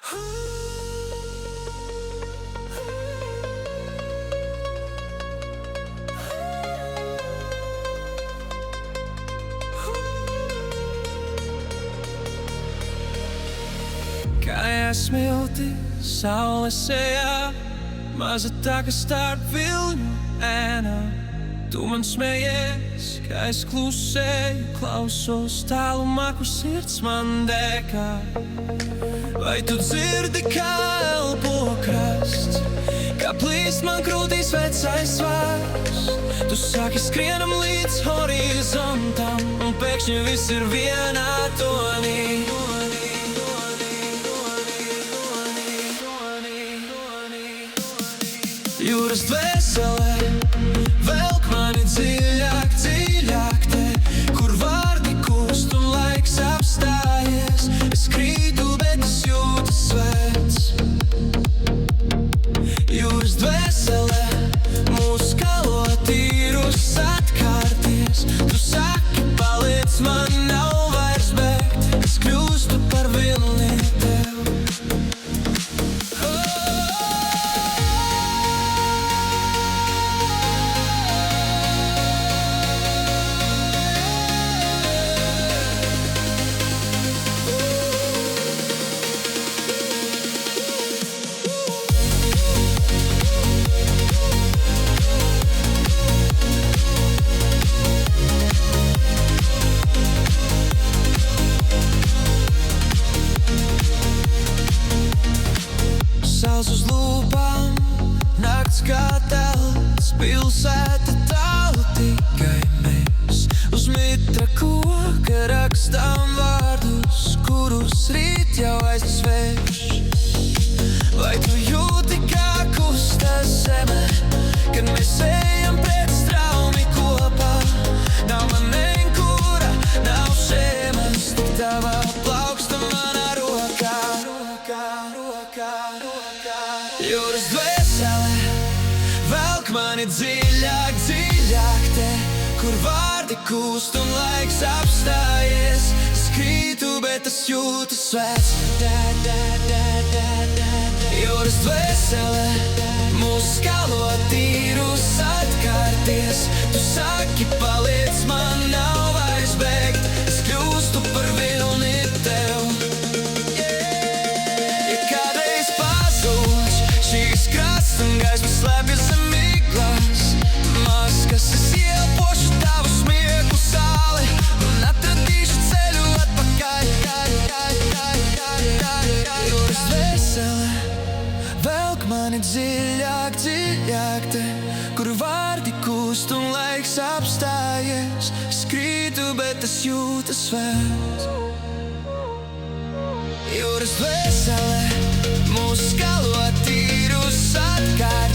Kājās smilti, saule sejā, maza taka starp vilņu ēnām. Tu man smējies, ka es klusēju, klausos tālumā, kur sirds man dēkā. Vai tu dzirdi, kā elpo krasts, kā plīst man krūtīs vecais vārds? Tu saki skrienam līdz horizontam, un pēkšņi viss ir vienā tonī. Jūras dvēselē velk mani dziļāk, dziļāk te, kur vārdi kust un laiks apstājies. Es krītu, bet es jūtu svēts. Jūras dvēselē mūs kalo tīrus atkārties. Tu saki, paliec, man nav vairs bēgt, es kļūstu par vilni tev. Saules uz lūpām, nakts kā telts, pilsēta tālu tikai mēs. Uz mitra koka rakstām vārdus, kurus rīt jau aizsvērš. Vai tu jūti, kā kustas zeme, kad mēs ejam pret straumi kopā? Nav man nenkura, nav šēmas, tik tava plauksta manā rokā. Jūras dvēselē velk mani dziļāk, dziļāk te, kur vārdi kust un laiks apstājies. Es krītu, bet es jūtu svēts. Jūras dvēselē mūs kalo tīrus atkārties. Tu saki, paliec, man nav vairs bēgt, es kļūstu par vilni tev. Un gaisma slēpjas zem miglas, maskas es ieelpošu tavu smieklu sāli un atradīšu ceļu atpakaļ. Jūras dvēselē velk mani dziļāk, dziļāk te, kur vārdi kust un laiks apstājies. Es krītu, bet es jūtu svēts. Jūras dvēselē mūs kalo tīrus atkārt.